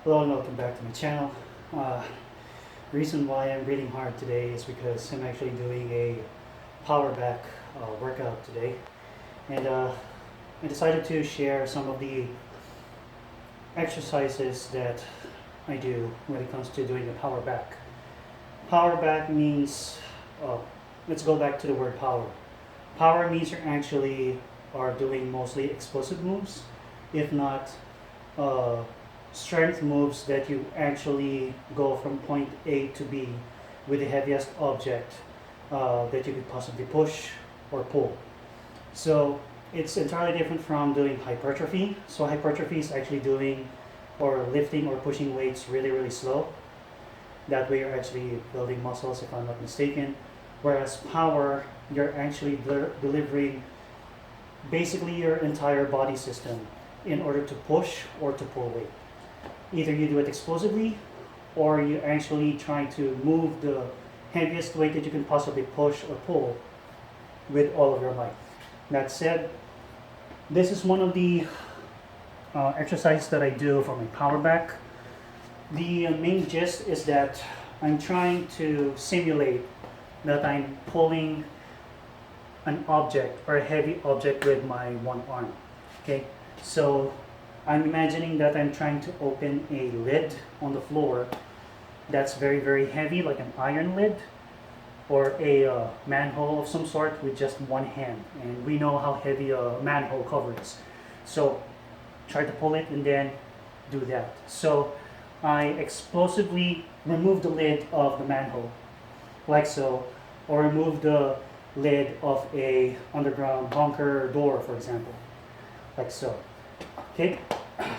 Hello and welcome back to my channel. Reason why I'm breathing hard today is because I'm actually doing a power back workout today, and I decided to share some of the exercises that I do when it comes to doing the power back. Power back means, let's go back to the word power. Power means you're actually are doing mostly explosive moves, if not strength moves that you actually go from point A to B with the heaviest object that you could possibly push or pull. So it's entirely different from doing hypertrophy. So hypertrophy is actually doing or lifting or pushing weights really, really slow. That way you're actually building muscles, if I'm not mistaken. Whereas power, you're actually delivering basically your entire body system in order to push or to pull weight. Either you do it explosively or you actually try to move the heaviest weight that you can possibly push or pull with all of your might. That said, this is one of the exercises that I do for my power back. The main gist is that I'm trying to simulate that I'm pulling an object or a heavy object with my one arm. Okay, so I'm imagining that I'm trying to open a lid on the floor that's very, very heavy, like an iron lid or a manhole of some sort with just one hand. And we know how heavy a manhole cover is. So try to pull it and then do that. So I explosively remove the lid of the manhole, like so, or remove the lid of a underground bunker door, for example, like so. Okay,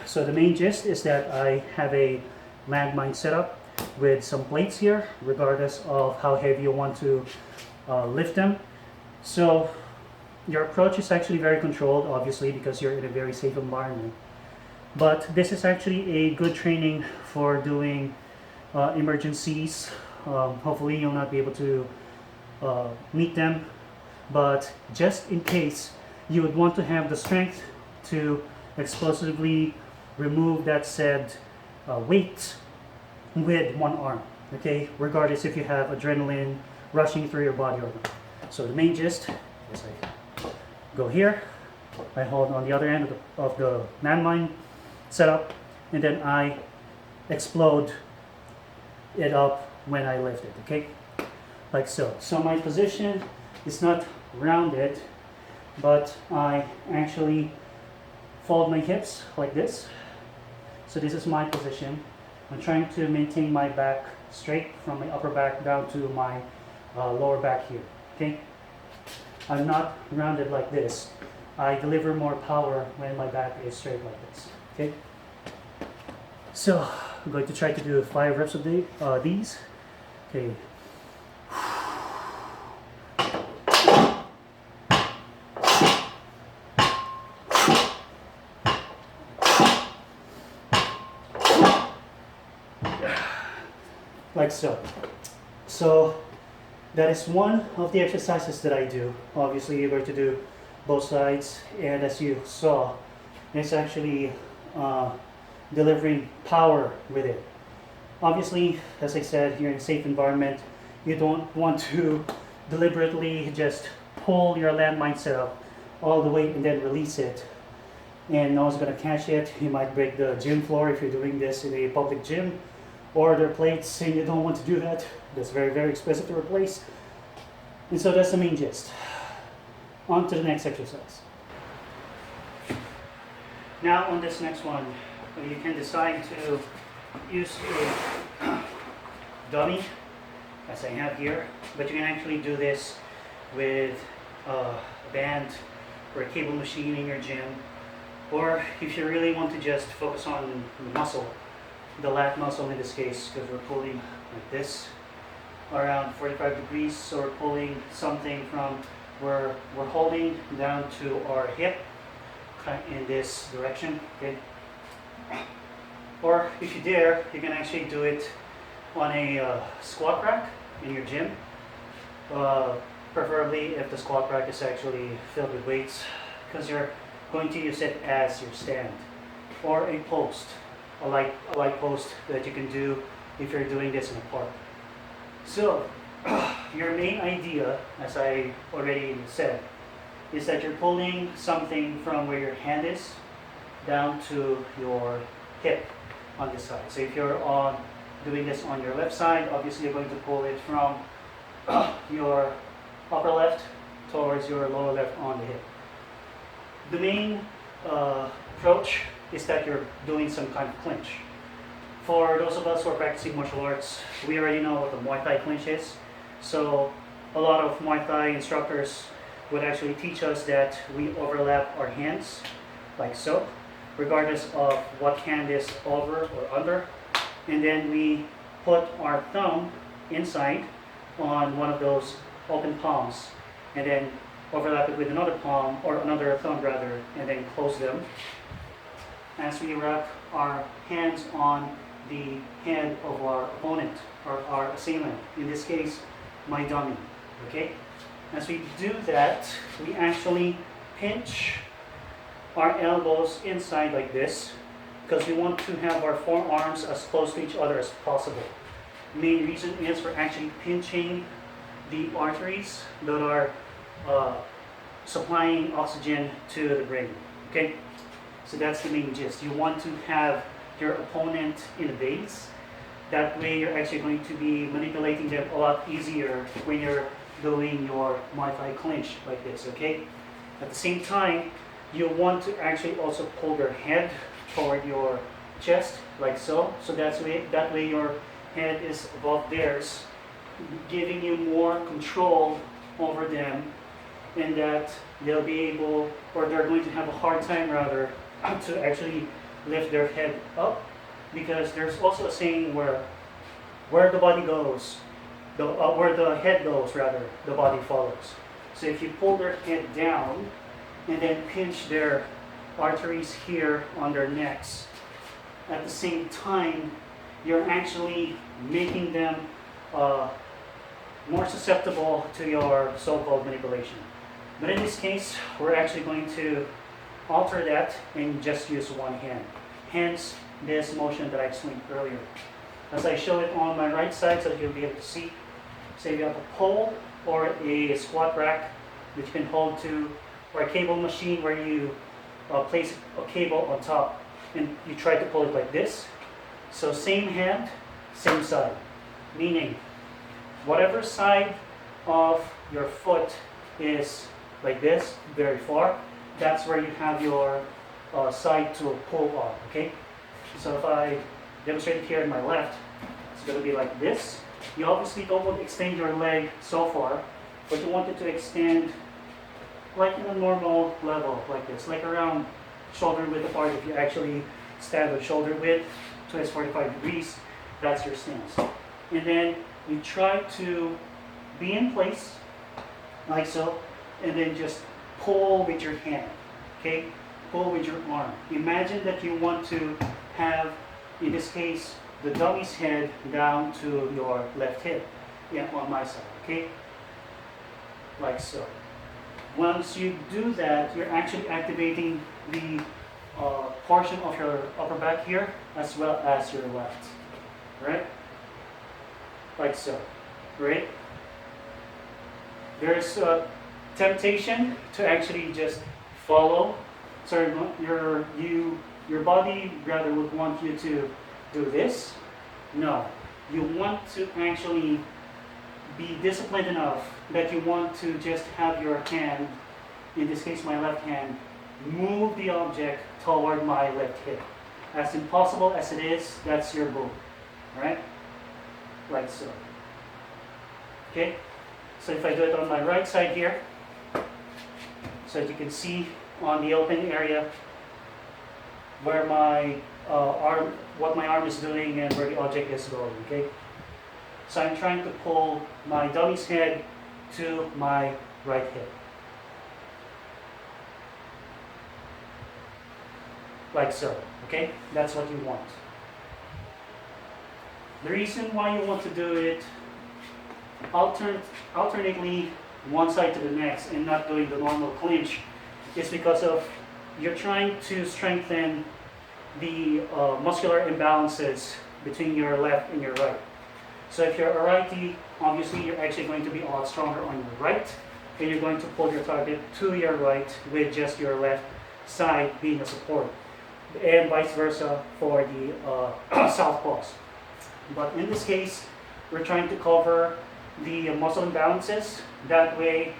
so the main gist is that I have a landmine setup with some plates here, regardless of how heavy you want to lift them. So your approach is actually very controlled, obviously, because you're in a very safe environment. But this is actually a good training for doing emergencies. Hopefully you'll not be able to meet them, but just in case, you would want to have the strength to explosively remove that said weight with one arm, okay, regardless if you have adrenaline rushing through your body or not. So the main gist is I go here, I hold on the other end of the landmine setup, and then I explode it up when I lift it, okay, like so. So my position is not rounded, but I actually fold my hips like this. So this is my position. I'm trying to maintain my back straight from my upper back down to my lower back here, okay? I'm not rounded like this. I deliver more power when my back is straight like this, okay? So I'm going to try to do 5 reps of these, okay? Like so. So that is one of the exercises that I do. Obviously you're going to do both sides, and as you saw, it's actually delivering power with it. Obviously, as I said, you're in a safe environment. You don't want to deliberately just pull your landmine setup all the way and then release it, and no one's going to catch it. You might break the gym floor if you're doing this in a public gym, or their plates, and you don't want to do that. That's very, very expensive to replace. And so that's the main gist. On to the next exercise. Now on this next one, you can decide to use a dummy, as I have here, but you can actually do this with a band or a cable machine in your gym, or if you really want to just focus on the muscle, the lat muscle in this case, because we're pulling like this around 45 degrees, so we're pulling something from where we're holding down to our hip in this direction, okay? Or if you dare, you can actually do it on a squat rack in your gym, preferably if the squat rack is actually filled with weights, because you're going to use it as your stand, or a post. a light post that you can do if you're doing this in a park. So, your main idea, as I already said, is that you're pulling something from where your hand is down to your hip on this side. So if you're doing this on your left side, obviously you're going to pull it from your upper left towards your lower left on the hip. The main approach is that you're doing some kind of clinch. For those of us who are practicing martial arts, we already know what the Muay Thai clinch is. So a lot of Muay Thai instructors would actually teach us that we overlap our hands like so, regardless of what hand is over or under. And then we put our thumb inside on one of those open palms and then overlap it with another palm, or another thumb rather, and then close them as we wrap our hands on the head of our opponent or our assailant, in this case my dummy. Okay? As we do that, we actually pinch our elbows inside like this, because we want to have our forearms as close to each other as possible. Main reason is we're actually pinching the arteries that are supplying oxygen to the brain. Okay, so that's the main gist. You want to have your opponent in a base. That way you're actually going to be manipulating them a lot easier when you're doing your Muay Thai clinch like this. Okay, at the same time you want to actually also pull your head toward your chest like so. So that way your head is above theirs, giving you more control over them, and that they'll be able, or they're going to have a hard time rather, to actually lift their head up, because there's also a saying where the body goes, where the head goes rather, the body follows. So if you pull their head down and then pinch their arteries here on their necks, at the same time you're actually making them more susceptible to your so-called manipulation. But in this case, we're actually going to alter that and just use one hand. Hence this motion that I explained earlier. As I show it on my right side so that you'll be able to see, say you have a pole or a squat rack which you can hold to, or a cable machine where you place a cable on top and you try to pull it like this. So same hand, same side. Meaning, whatever side of your foot is like this, very far, that's where you have your side to pull on, okay? So if I demonstrate it here in my left, it's going to be like this. You obviously don't want to extend your leg so far, but you want it to extend like in a normal level, like this, like around shoulder width apart. If you actually stand with shoulder width, twice 45 degrees, that's your stance. And then you try to be in place, like so, and then just pull with your hand, okay? Pull with your arm. Imagine that you want to have, in this case, the dummy's head down to your left hip, on my side, okay? Like so. Once you do that, you're actually activating the portion of your upper back here, as well as your left, right? Like so, right? There's a temptation to actually just follow. So your body rather would want you to do this. No, you want to actually be disciplined enough that you want to just have your hand, in this case my left hand, move the object toward my left hip. As impossible as it is, that's your goal. Alright? Like so. Okay? So if I do it on my right side here, so that you can see on the open area where my arm, what my arm is doing and where the object is going, okay? So I'm trying to pull my dummy's head to my right hip. Like so, okay? That's what you want. The reason why you want to do it alternately one side to the next and not doing the normal clinch is because of you're trying to strengthen the muscular imbalances between your left and your right. So if you're a righty, obviously you're actually going to be a lot stronger on your right, and you're going to pull your target to your right with just your left side being a support, and vice versa for the southpaws. But in this case, we're trying to cover the muscle imbalances. That way,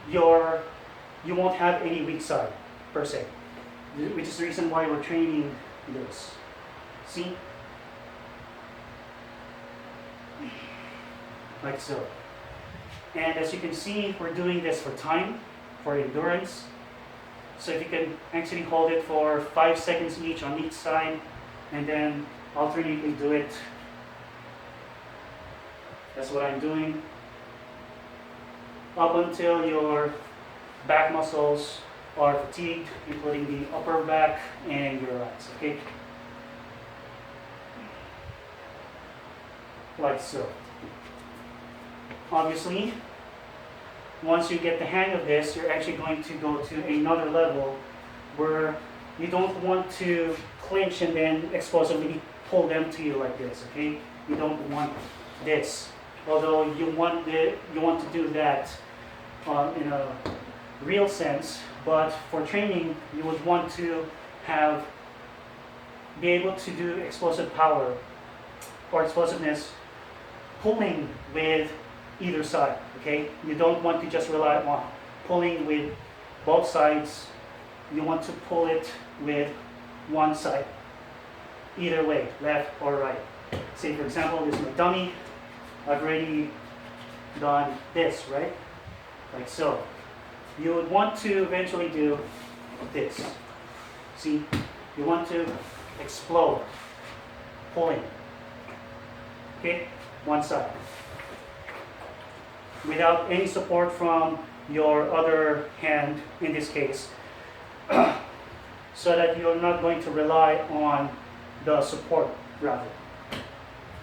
you won't have any weak side per se, which is the reason why we're training this. See? Like so. And as you can see, we're doing this for time, for endurance. So if you can actually hold it for 5 seconds each on each side, and then alternately do it. That's what I'm doing. Up until your back muscles are fatigued, including the upper back and your legs, okay? Like so. Obviously, once you get the hang of this, you're actually going to go to another level where you don't want to clinch and then explosively pull them to you like this, okay? You don't want this. Although you want to do that in a real sense, but for training, you would want to be able to do explosive power or explosiveness pulling with either side, okay? You don't want to just rely on pulling with both sides. You want to pull it with one side, either way, left or right. Say, for example, this is my dummy. I've already done this, right? Like so. You would want to eventually do this. See, you want to explode, pulling, okay? One side. Without any support from your other hand, in this case, so that you're not going to rely on the support, rather.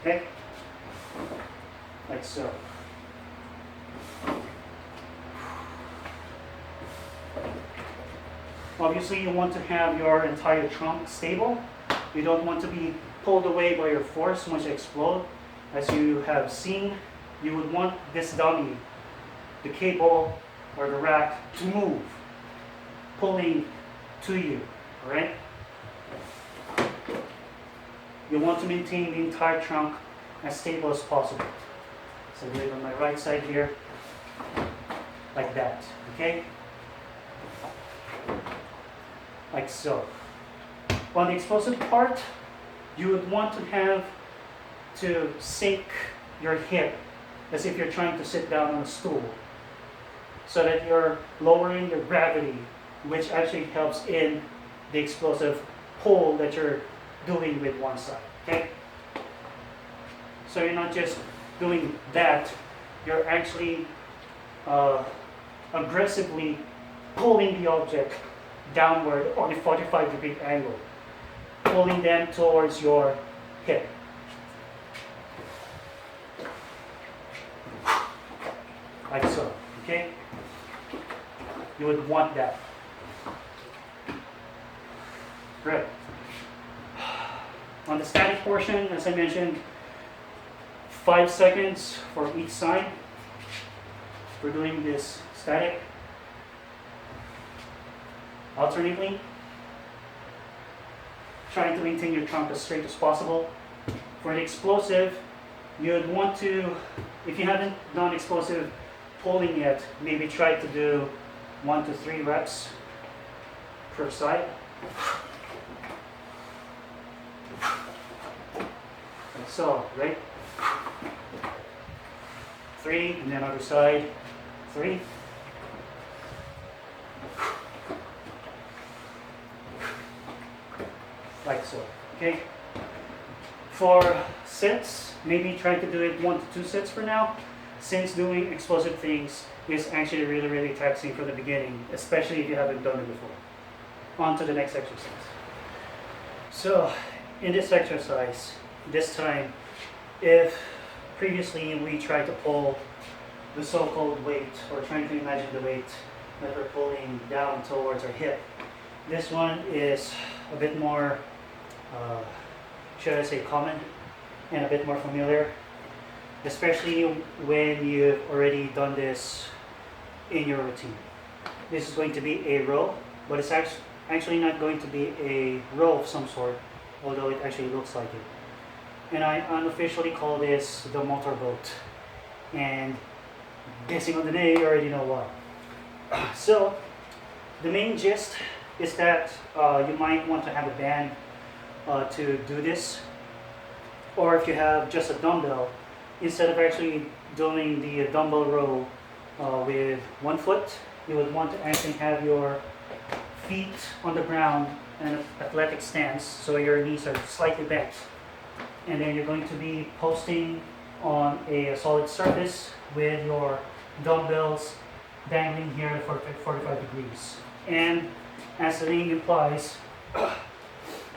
Okay? Like so. Obviously, you want to have your entire trunk stable. You don't want to be pulled away by your force once you explode. As you have seen, you would want this dummy, the cable or the rack, to move, pulling to you, all right? You want to maintain the entire trunk as stable as possible. So do it on my right side here, like that, okay? Like so. On the explosive part, you would want to sink your hip as if you're trying to sit down on a stool, so that you're lowering your gravity, which actually helps in the explosive pull that you're doing with one side, okay? So you're not just doing that, you're actually aggressively pulling the object downward on a 45-degree angle, pulling them towards your hip. Like so, okay? You would want that. Great. On the static portion, as I mentioned, 5 seconds for each side. We're doing this static. Alternately, trying to maintain your trunk as straight as possible. For the explosive, you'd want to, if you haven't done explosive pulling yet, maybe try to do 1 to 3 reps per side. Like so, right? 3, and then other side, 3. Like so, okay? For sets, maybe try to do it 1 to 2 sets for now, since doing explosive things is actually really, really taxing from the beginning, especially if you haven't done it before. On to the next exercise. So, in this exercise, this time, if previously we tried to pull the so-called weight, or trying to imagine the weight that we're pulling down towards our hip, this one is a bit more, uh, should I say, common and a bit more familiar, especially when you've already done this in your routine. This is going to be a row, but it's actually not going to be a row of some sort, although it actually looks like it. And I unofficially call this the motorboat. And guessing on the name, you already know why. So, the main gist is that you might want to have a band to do this, or if you have just a dumbbell, instead of actually doing the dumbbell row with one foot, you would want to actually have your feet on the ground in an athletic stance, so your knees are slightly bent, and then you're going to be posting on a solid surface with your dumbbells dangling here at 45 degrees. And as the name implies,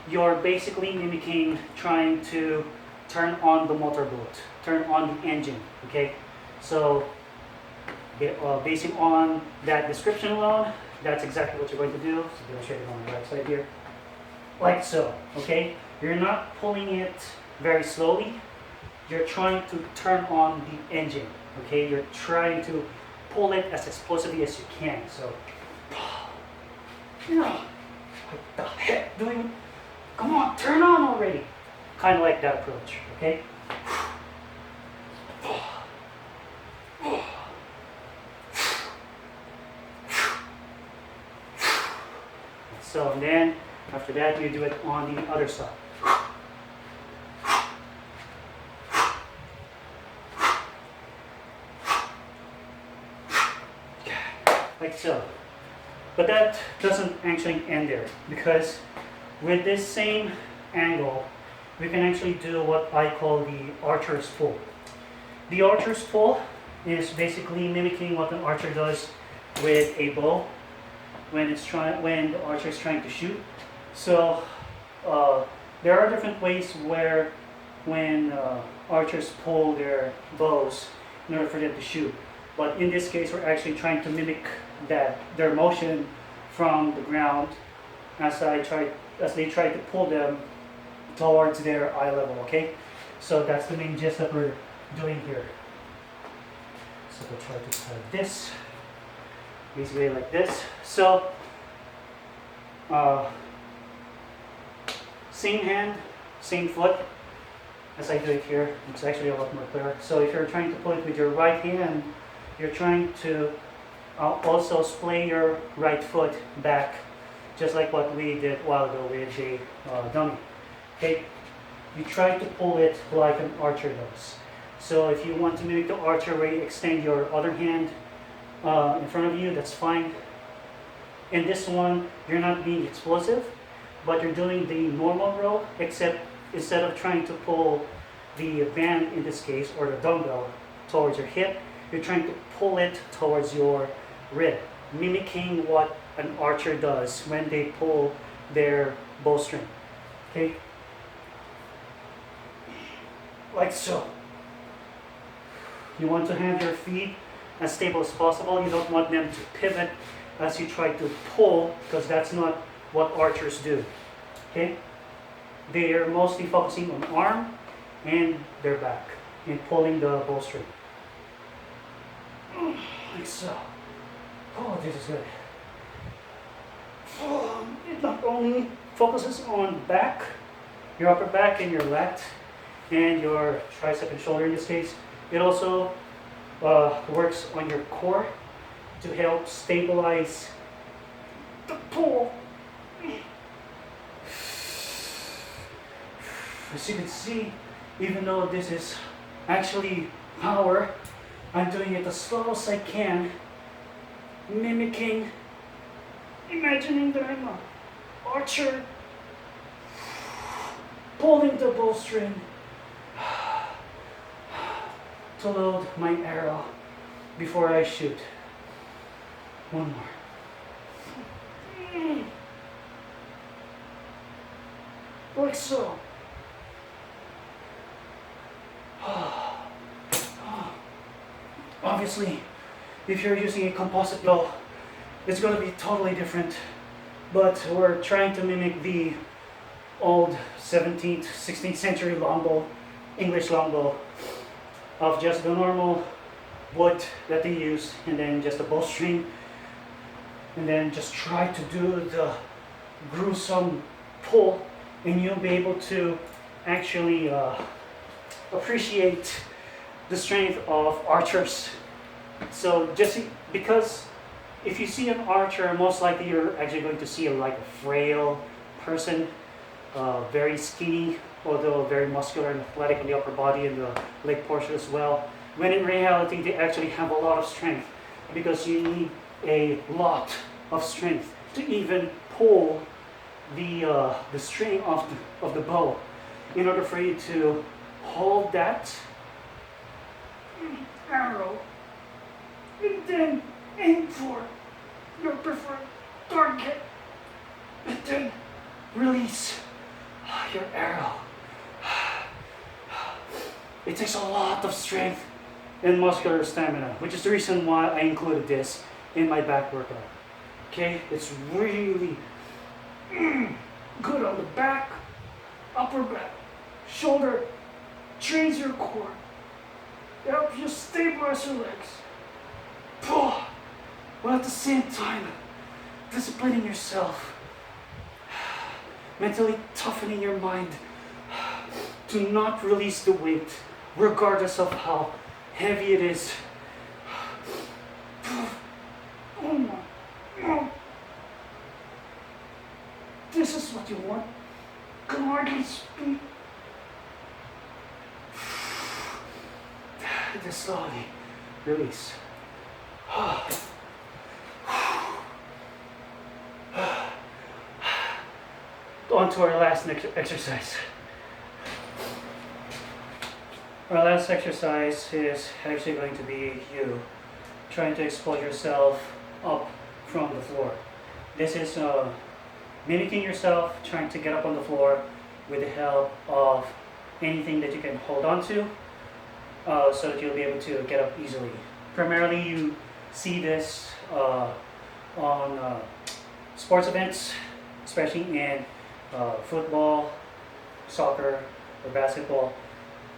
you're basically mimicking trying to turn on the motorboat, turn on the engine, okay? So basing on that description alone, that's exactly what you're going to do. So I'll show you on the right side here. Like so, okay? You're not pulling it very slowly. You're trying to turn on the engine, okay? You're trying to pull it as explosively as you can. So, you know, what the heck doing? Come on, turn on already. Kind of like that approach, okay? So, and then after that, you do it on the other side. Like so. But that doesn't actually end there, because with this same angle, we can actually do what I call the archer's pull. The archer's pull is basically mimicking what an archer does with a bow when the archer is trying to shoot. So there are different ways where when archers pull their bows in order for them to shoot. But in this case, we're actually trying to mimic their motion from the ground as they try to pull them towards their eye level, okay? So that's the main gist that we're doing here. So we'll try to have this, basically like this. So, same hand, same foot, as I do it here. It's actually a lot more clear. So if you're trying to pull it with your right hand, you're trying to also splay your right foot back, just like what we did a while ago with the dummy. Okay, you try to pull it like an archer does. So if you want to mimic the archer where you extend your other hand in front of you, that's fine. In this one, you're not being explosive, but you're doing the normal row, except instead of trying to pull the band, in this case, or the dumbbell towards your hip, you're trying to pull it towards your rib, mimicking what an archer does when they pull their bowstring. Okay? Like so. You want to have your feet as stable as possible. You don't want them to pivot as you try to pull, because that's not what archers do. Okay? They are mostly focusing on arm and their back in pulling the bowstring. Like so. Oh, this is good. It not only focuses on back, your upper back and your lat, and your tricep and shoulder in this case, it also works on your core to help stabilize the pull. As you can see, even though this is actually power, I'm doing it as slow as I can, mimicking, imagining that I'm an archer, pulling the bowstring to load my arrow before I shoot. One more. Like so. Obviously, if you're using a composite bow, it's going to be totally different but we're trying to mimic the old 17th, 16th century longbow, English longbow, of just the normal wood that they use, and then just a bowstring, and then just try to do the gruesome pull, and you'll be able to actually appreciate the strength of archers. So just because if you see an archer, most likely you're actually going to see like a frail person, very skinny, although very muscular and athletic on the upper body and the leg portion as well. When in reality, they actually have a lot of strength, because you need a lot of strength to even pull the string of the bow in order for you to hold that arrow and then aim for your preferred target and then release your arrow. It takes a lot of strength and muscular stamina, which is the reason why I included this in my back workout. Okay, it's really good on the back, upper back, shoulder, trains your core, it helps you stabilize your legs, while at the same time disciplining yourself, mentally toughening your mind to not release the weight regardless of how heavy it is. Oh my God. This is what you want. Can hardly speak. Just slowly release. On to our last exercise. Our last exercise is actually going to be you trying to expose yourself up from the floor. This is mimicking yourself trying to get up on the floor with the help of anything that you can hold on to, so that you'll be able to get up easily. Primarily you see this on sports events, especially in football, soccer, or basketball,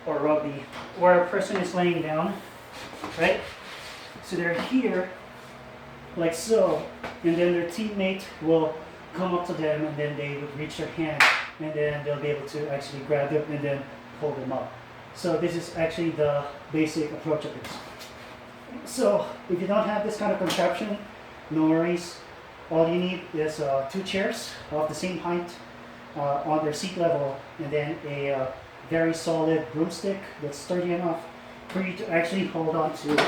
or rugby, where a person is laying down, right? So they're here, like so, and then their teammate will come up to them, and then they would reach their hand, and then they'll be able to actually grab them and then pull them up. So this is actually the basic approach of this. So if you don't have this kind of contraption, no worries. All you need is 2 chairs of the same height on their seat level, and then a very solid broomstick that's sturdy enough for you to actually hold on to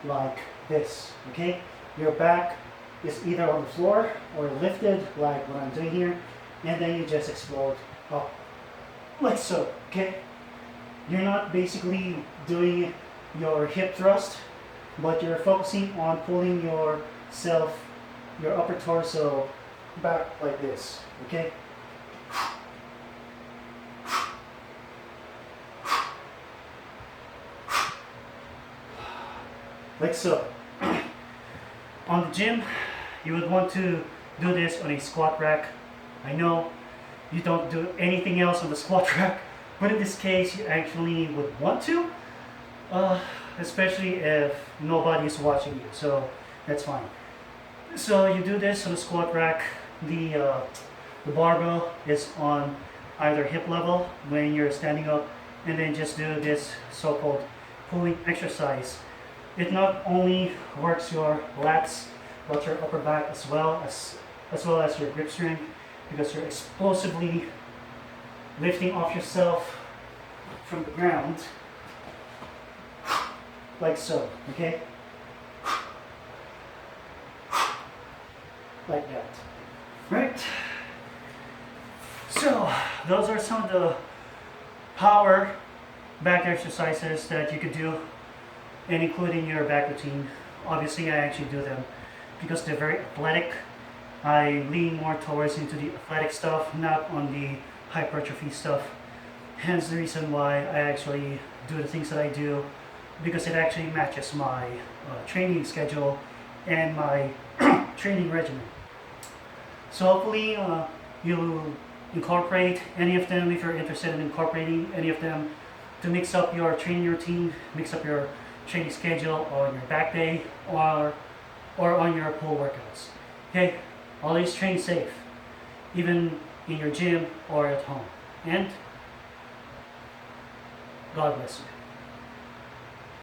like this, okay? Your back is either on the floor or lifted like what I'm doing here, and then you just explode up like so, okay? You're not basically doing your hip thrust, but you're focusing on pulling yourself, your upper torso back like this, okay? Like so. On the gym, you would want to do this on a squat rack. I know you don't do anything else on the squat rack, but in this case you actually would want to, especially if nobody is watching you, so that's fine. So you do this on the squat rack. The barbell is on either hip level when you're standing up, and then just do this so-called pulling exercise. It not only works your lats, but your upper back as well as your grip strength, because you're explosively lifting off yourself from the ground, like so, okay? Like that, right? So those are some of the power back exercises that you could do, and including your back routine. Obviously I actually do them because they're very athletic. I lean more towards into the athletic stuff, not on the hypertrophy stuff. Hence the reason why I actually do the things that I do, because it actually matches my training schedule and my training regimen. So hopefully you incorporate any of them if you're interested in incorporating any of them to mix up your training routine, mix up your training schedule on your back day or on your pull workouts. Okay, always train safe, even in your gym or at home. And God bless you.